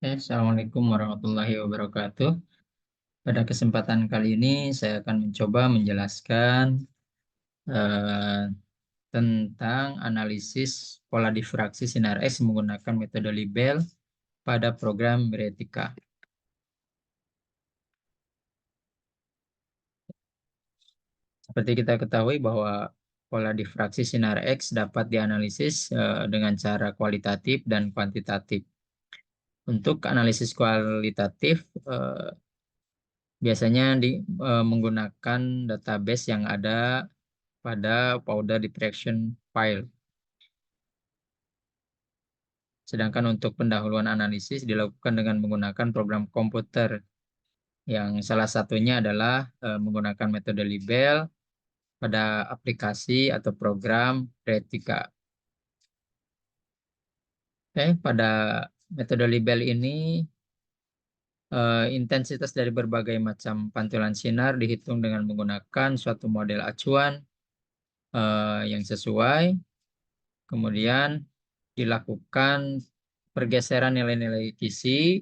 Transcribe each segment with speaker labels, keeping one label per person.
Speaker 1: Assalamualaikum warahmatullahi wabarakatuh. Pada kesempatan kali ini saya akan mencoba menjelaskan eh, tentang analisis pola difraksi sinar X menggunakan metode Libel pada program Beretika. Seperti kita ketahui bahwa pola difraksi sinar X dapat dianalisis dengan cara kualitatif dan kuantitatif. Untuk analisis kualitatif, biasanya menggunakan database yang ada pada powder diffraction file. Sedangkan untuk pendahuluan analisis dilakukan dengan menggunakan program komputer yang salah satunya adalah menggunakan metode Libel pada aplikasi atau program Retika. Pada metode Libel ini intensitas dari berbagai macam pantulan sinar dihitung dengan menggunakan suatu model acuan yang sesuai. Kemudian dilakukan pergeseran nilai-nilai kisi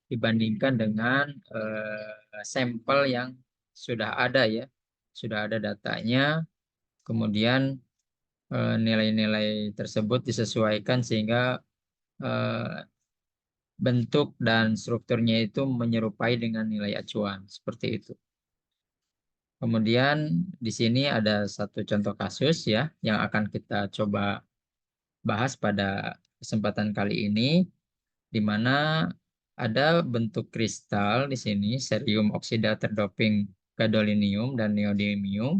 Speaker 1: dibandingkan dengan sampel yang sudah ada ya, sudah ada datanya. Kemudian nilai-nilai tersebut disesuaikan sehingga eh, bentuk dan strukturnya itu menyerupai dengan nilai acuan seperti itu. Kemudian di sini ada satu contoh kasus ya yang akan kita coba bahas pada kesempatan kali ini, di mana ada bentuk kristal di sini, cerium oksida terdoping gadolinium dan neodymium.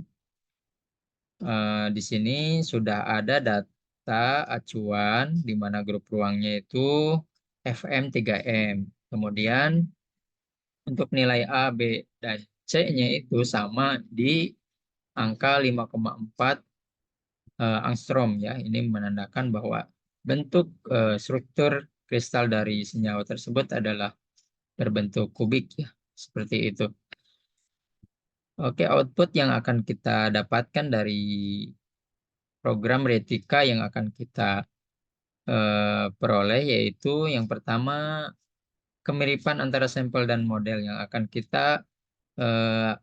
Speaker 1: Di sini sudah ada data acuan di mana grup ruangnya itu Fm3m. Kemudian untuk nilai A, B, dan C-nya itu sama di angka 5,4 angstrom ya. Ini menandakan bahwa bentuk struktur kristal dari senyawa tersebut adalah berbentuk kubik ya, seperti itu. Oke, output yang akan kita dapatkan dari program Retika yang akan kita peroleh yaitu yang pertama kemiripan antara sampel dan model yang akan kita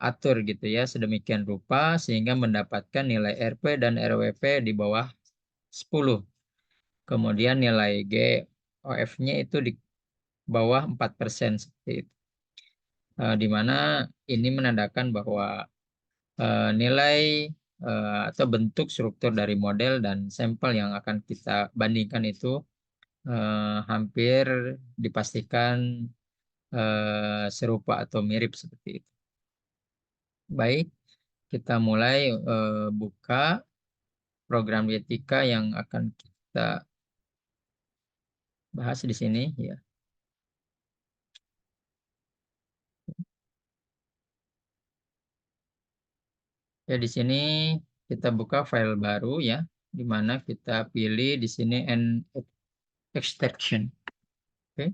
Speaker 1: atur gitu ya sedemikian rupa sehingga mendapatkan nilai RP dan RWP di bawah 10. Kemudian nilai GOF-nya itu di bawah 4% seperti itu. Di mana ini menandakan bahwa nilai atau bentuk struktur dari model dan sampel yang akan kita bandingkan itu hampir dipastikan serupa atau mirip seperti itu. Baik, kita mulai buka program Yetika yang akan kita bahas di sini ya. Ya, di sini kita buka file baru ya, di mana kita pilih di sini and extraction. Oke.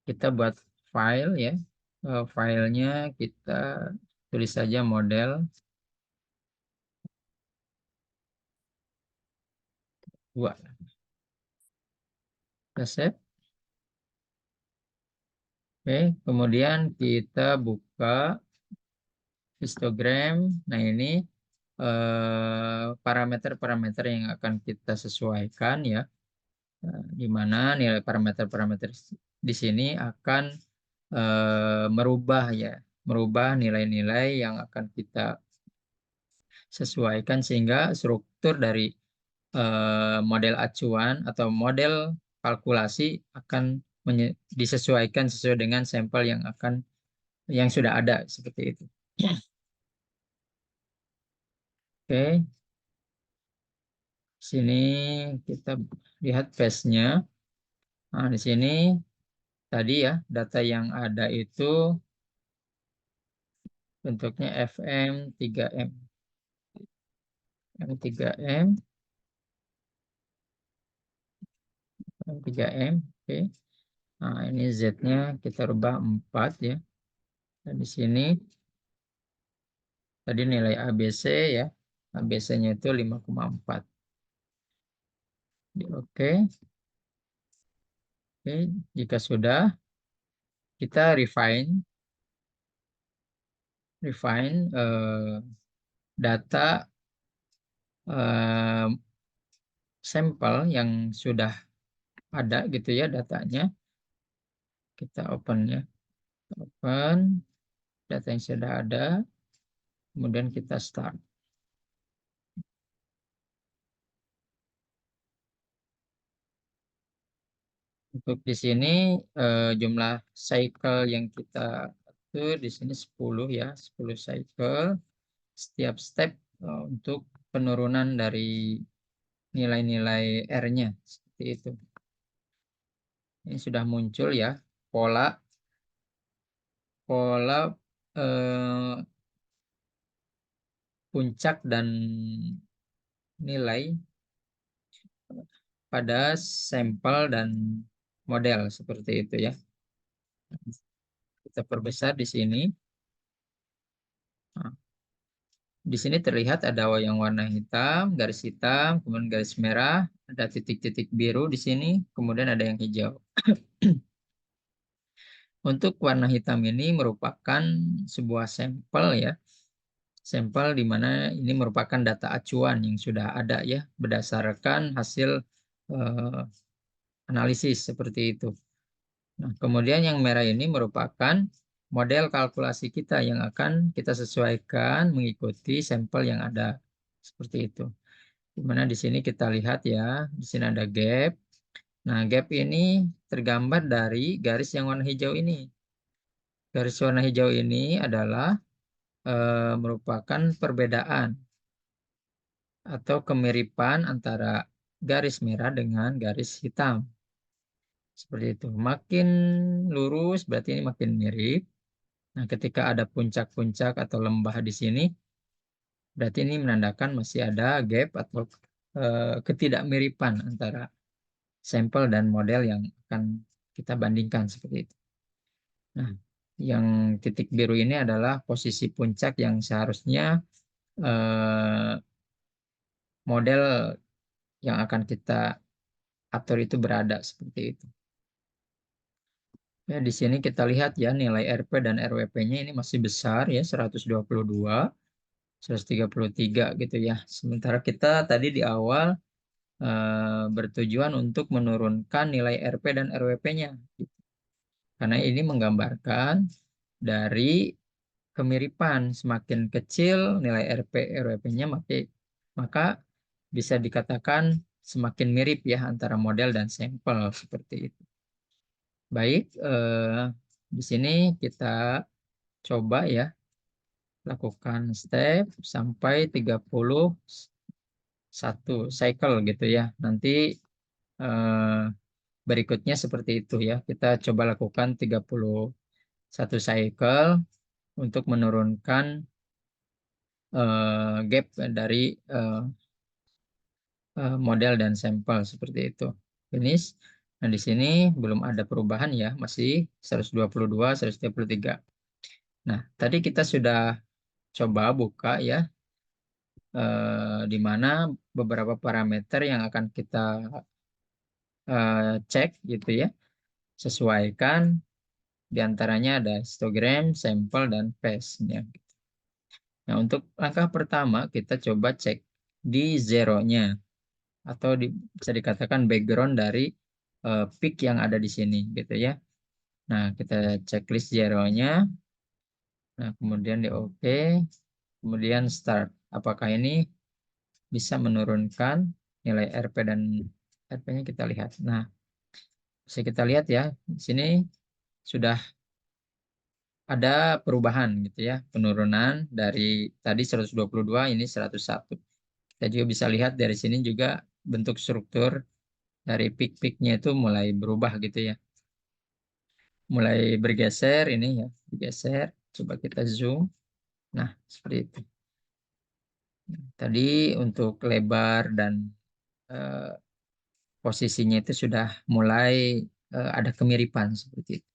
Speaker 1: Kita buat file ya. Filenya kita tulis saja model 2. Kita save. Oke, kemudian kita buka histogram. Nah, ini parameter-parameter yang akan kita sesuaikan ya. Di mana nilai parameter-parameter di sini akan merubah ya, merubah nilai-nilai yang akan kita sesuaikan sehingga struktur dari model acuan atau model kalkulasi akan disesuaikan sesuai dengan sampel yang sudah ada seperti itu. Oke, sini kita lihat paste-nya. Nah, di sini tadi ya data yang ada itu bentuknya FM3M. M3M, M3M, oke. Nah, ini Z-nya kita rubah 4 ya. Dan di sini tadi nilai ABC ya. ABC-nya itu 5,4. Oke. Oke, jika sudah, kita refine data eh, sampel yang sudah ada gitu ya datanya. Kita open ya, open data yang sudah ada, kemudian kita start. Untuk di sini jumlah cycle yang kita atur di sini 10 ya, 10 cycle. Setiap step untuk penurunan dari nilai-nilai R-nya seperti itu. Ini sudah muncul ya pola pola eh, puncak dan nilai pada sampel dan model seperti itu ya. Kita perbesar di sini. Nah, di sini terlihat ada yang warna hitam, kemudian garis merah, ada titik-titik biru di sini, kemudian ada yang hijau. Untuk warna hitam ini merupakan sebuah sampel ya, sampel di mana ini merupakan data acuan yang sudah ada ya, berdasarkan hasil eh, analisis seperti itu. Nah, kemudian yang merah ini merupakan model kalkulasi kita yang akan kita sesuaikan mengikuti sampel yang ada seperti itu. Di mana di sini kita lihat ya, di sini ada gap. Nah, gap ini tergambar dari garis yang warna hijau ini. Garis warna hijau ini adalah merupakan perbedaan atau kemiripan antara garis merah dengan garis hitam. Seperti itu. Makin lurus berarti ini makin mirip. Nah, ketika ada puncak-puncak atau lembah di sini, berarti ini menandakan masih ada gap atau ketidakmiripan antara sampel dan model yang akan kita bandingkan seperti itu. Nah, yang titik biru ini adalah posisi puncak yang seharusnya eh, model yang akan kita atur itu berada seperti itu. Ya, di sini kita lihat ya nilai RP dan RWP-nya ini masih besar ya 122, 133 gitu ya. Sementara kita tadi di awal bertujuan untuk menurunkan nilai RP dan RWP-nya. Karena ini menggambarkan dari kemiripan semakin kecil nilai RP RWP-nya maka bisa dikatakan semakin mirip ya antara model dan sampel seperti itu. Baik, di sini kita coba ya lakukan step sampai 31 cycle gitu ya. Nanti eh, berikutnya seperti itu ya. Kita coba lakukan 31 cycle untuk menurunkan gap dari eh, model dan sampel seperti itu. Finish. Nah, di sini belum ada perubahan ya, masih 122, 133. Nah, tadi kita sudah coba buka ya, di mana beberapa parameter yang akan kita cek gitu ya, sesuaikan. Di antaranya ada histogram, sampel, dan paste-nya. Nah, untuk langkah pertama kita coba cek di zero-nya atau bisa dikatakan background dari peak yang ada di sini gitu ya. Nah, kita checklist zero-nya. Nah, kemudian di OK, kemudian start. Apakah ini bisa menurunkan nilai RP dan RP-nya kita lihat. Nah, bisa kita lihat ya, di sini sudah ada perubahan gitu ya, penurunan dari tadi 122 ini 101. Kita juga bisa lihat dari sini juga bentuk struktur dari peak-peaknya itu mulai berubah gitu ya. Mulai bergeser ini ya, bergeser. Coba kita zoom. Nah, seperti itu. Tadi untuk lebar dan eh, posisinya itu sudah mulai ada kemiripan seperti itu.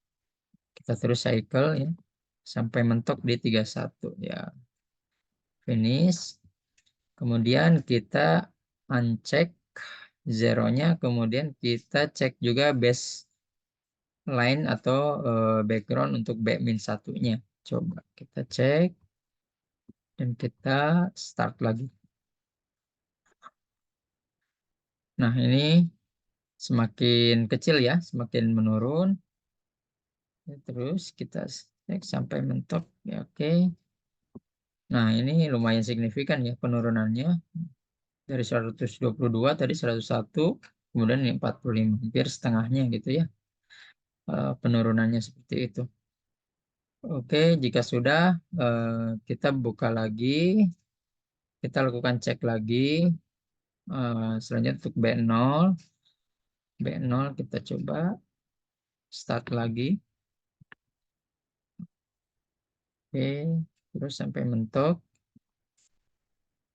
Speaker 1: Kita terus cycle ya sampai mentok di 31 ya. Finish. Kemudian kita uncheck zeronya, kemudian kita cek juga base line atau background untuk B min satunya. Coba kita cek dan kita start lagi. Nah, ini semakin kecil ya, semakin menurun. Ya, terus kita cek sampai mentok. Ya, oke. Nah, ini lumayan signifikan ya penurunannya. Dari 122 tadi 101, kemudian ini 45, hampir setengahnya gitu ya. Penurunannya seperti itu. Oke, jika sudah kita buka lagi, kita lakukan cek lagi. Selanjutnya untuk B0, B0 kita coba start lagi. Oke, terus sampai mentok.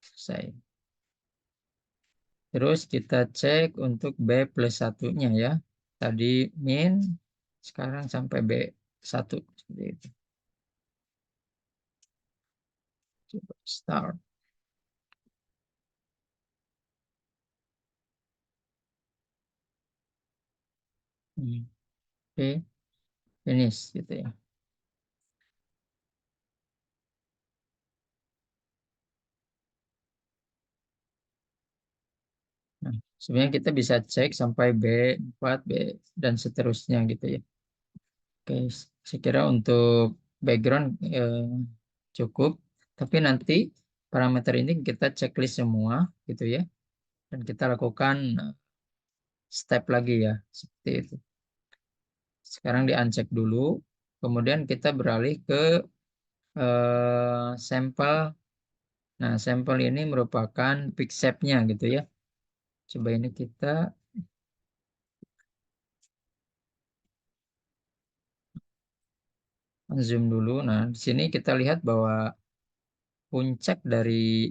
Speaker 1: Selesai. Terus kita cek untuk B plus satunya ya. Tadi min, sekarang sampai B1. Seperti itu. Coba start. Oke, finish gitu ya. Nah, sebenarnya kita bisa cek sampai B4, B, dan seterusnya gitu ya. Oke, saya kira untuk background cukup. Tapi nanti parameter ini kita checklist semua gitu ya. Dan kita lakukan step lagi ya, seperti itu. Sekarang di uncheck dulu. Kemudian kita beralih ke sampel. Nah, sampel ini merupakan pick shape-nya gitu ya. Coba ini kita zoom dulu. Nah, di sini kita lihat bahwa puncak dari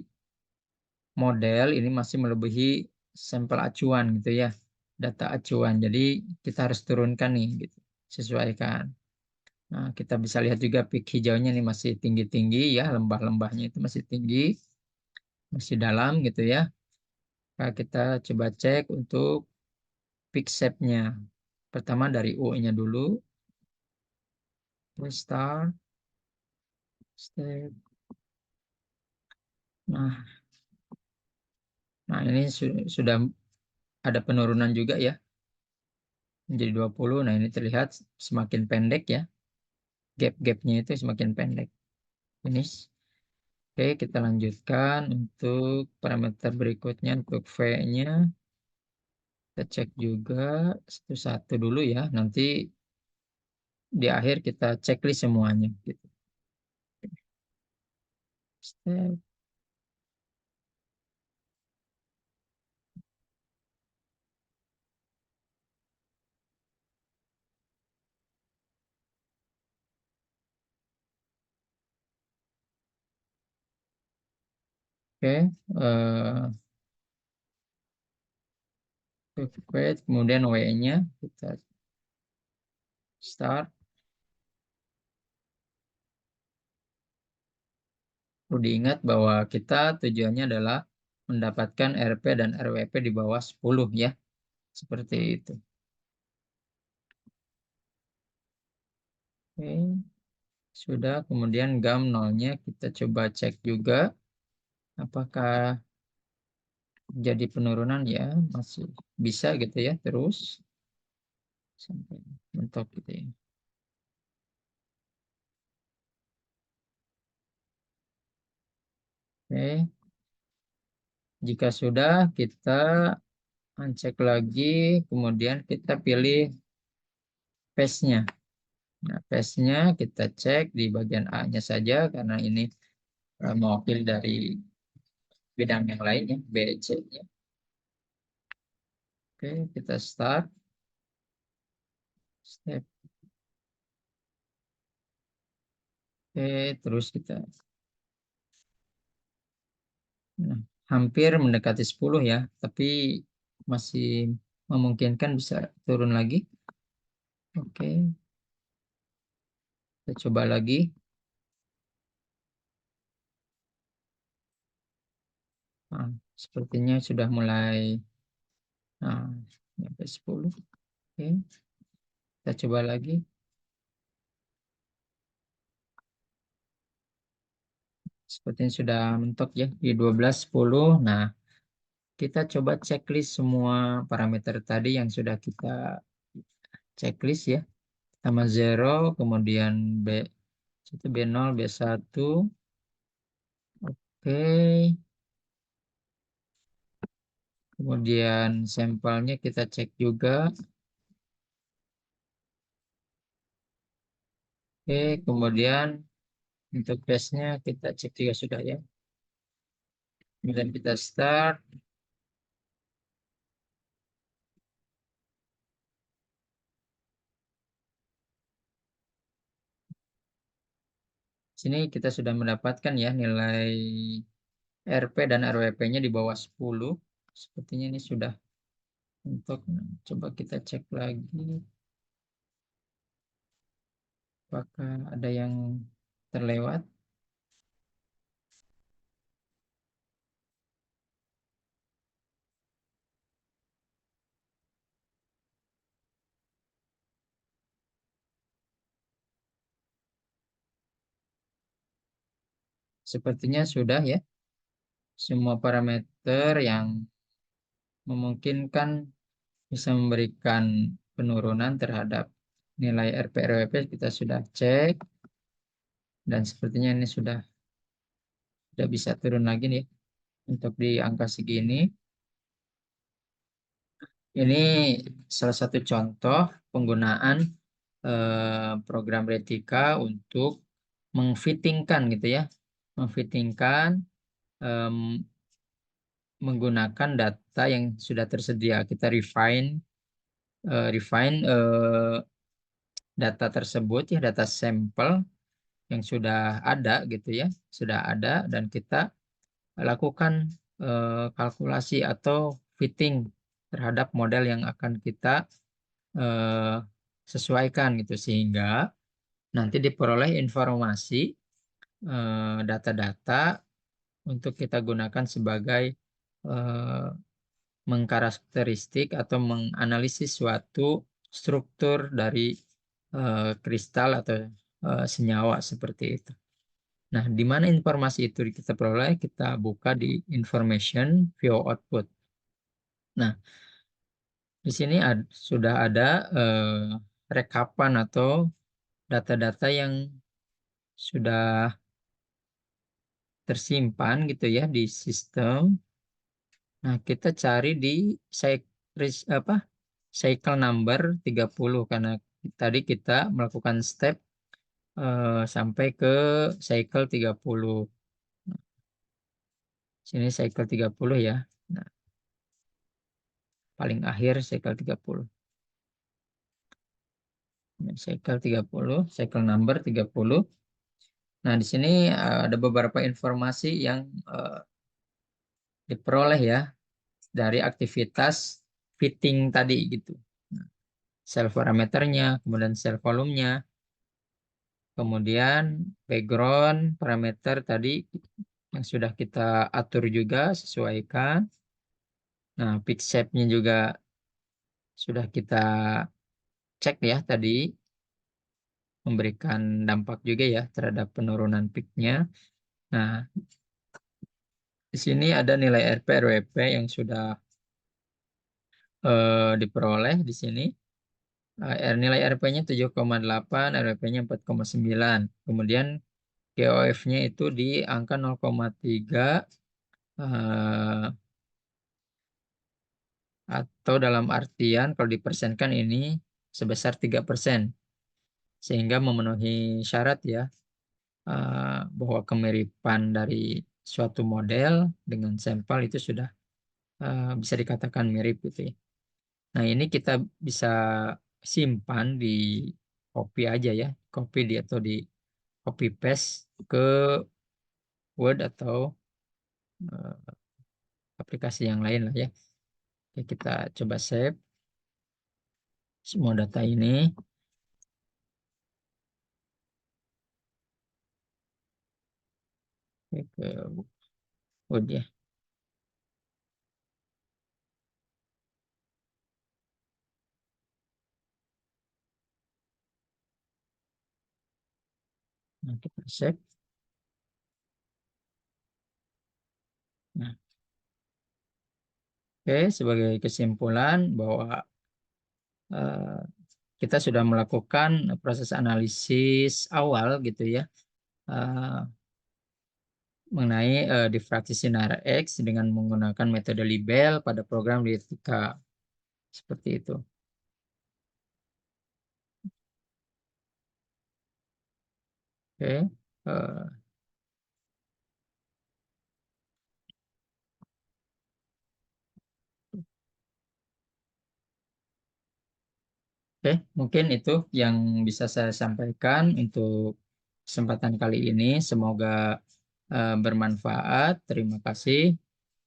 Speaker 1: model ini masih melebihi sampel acuan gitu ya, data acuan. Jadi kita harus turunkan nih gitu, sesuaikan. Nah, kita bisa lihat juga peak hijaunya ini masih tinggi-tinggi ya, lembah-lembahnya itu masih tinggi, masih dalam gitu ya. Nah, kita coba cek untuk peak shape-nya. Pertama dari U-nya dulu, restart, step. Nah, nah ini sudah ada penurunan juga ya, menjadi 20. Nah, ini terlihat semakin pendek ya. Gap-gapnya itu semakin pendek. Finish. Oke, kita lanjutkan untuk parameter berikutnya untuk V-nya. Kita cek juga satu-satu dulu ya. Nanti di akhir kita checklist semuanya. Gitu. Step. Oke. Kemudian W-nya kita start. Perlu diingat bahwa kita tujuannya adalah mendapatkan RP dan RWP di bawah 10 ya. Seperti itu. Oke. Sudah, kemudian gam nolnya kita coba cek juga apakah jadi penurunan ya, masih bisa gitu ya terus sampai mentok gitu ya. Oke, jika sudah kita uncheck lagi, kemudian kita pilih paste-nya. Nah, paste-nya kita cek di bagian A-nya saja karena ini mewakili dari bidang yang lainnya, B, C-nya. Oke, kita start step. Oke, terus kita nah, hampir mendekati 10 ya, tapi masih memungkinkan bisa turun lagi. Oke, kita coba lagi. Nah, sepertinya sudah mulai nah, sampai 10. Oke, Kita coba lagi. Sepertinya sudah mentok ya di 12.10. Nah, kita coba checklist semua parameter tadi yang sudah kita checklist ya. Sama zero, kemudian B1, B0, B1. Oke. Kemudian sampelnya kita cek juga. Oke, kemudian untuk testnya kita cek juga sudah ya. Kemudian kita start. Sini kita sudah mendapatkan ya nilai RP dan RWP-nya di bawah 10. Sepertinya ini sudah untuk, coba kita cek lagi apakah ada yang terlewat. Sepertinya sudah ya semua parameter yang memungkinkan bisa memberikan penurunan terhadap nilai RP RWP kita sudah cek, dan sepertinya ini sudah tidak bisa turun lagi nih untuk di angka segini. Ini salah satu contoh penggunaan program Retika untuk mengfittingkan gitu ya, mengfittingkan em, menggunakan data yang sudah tersedia. Kita refine data tersebut ya, data sampel yang sudah ada gitu ya, sudah ada, dan kita lakukan kalkulasi atau fitting terhadap model yang akan kita eh, sesuaikan gitu, sehingga nanti diperoleh informasi data-data untuk kita gunakan sebagai eh, mengkarakteristik atau menganalisis suatu struktur dari kristal atau senyawa seperti itu. Nah, di mana informasi itu kita peroleh? Kita buka di information view output. Nah, di sini sudah ada rekapan atau data-data yang sudah tersimpan gitu ya di sistem. Nah, kita cari di apa, cycle number 30 karena tadi kita melakukan step sampai ke cycle 30. Sini cycle 30 ya. Nah, paling akhir cycle 30. Nah, cycle 30, cycle number 30. Nah, di sini ada beberapa informasi yang diperoleh ya dari aktivitas fitting tadi gitu. Nah, cell parameternya, kemudian cell volumenya, kemudian background parameter tadi yang sudah kita atur juga, sesuaikan. Nah, peak shape-nya juga sudah kita cek ya tadi, memberikan dampak juga ya terhadap penurunan peak-nya. Nah, di sini ada nilai RP RWP yang sudah diperoleh di sini. Nilai RP-nya 7,8, RWP-nya 4,9. Kemudian GOF-nya itu di angka 0,3 eh, atau dalam artian kalau dipersenkan ini sebesar 3%, sehingga memenuhi syarat ya bahwa kemiripan dari suatu model dengan sampel itu sudah bisa dikatakan mirip gitu ya. Nah, ini kita bisa simpan di copy aja ya, copy di atau di copy paste ke Word atau eh, aplikasi yang lain lah ya. Oke, kita coba save semua data ini. Oke, ke Word ya. Nah, kita save. Nah, oke, sebagai kesimpulan bahwa eh, kita sudah melakukan proses analisis awal gitu ya, eh, mengenai difraksi sinar X dengan menggunakan metode libel pada program dialektika seperti itu. Oke, eh, oke, mungkin itu yang bisa saya sampaikan untuk kesempatan kali ini. Semoga bermanfaat. Terima kasih.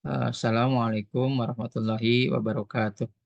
Speaker 1: Assalamualaikum warahmatullahi wabarakatuh.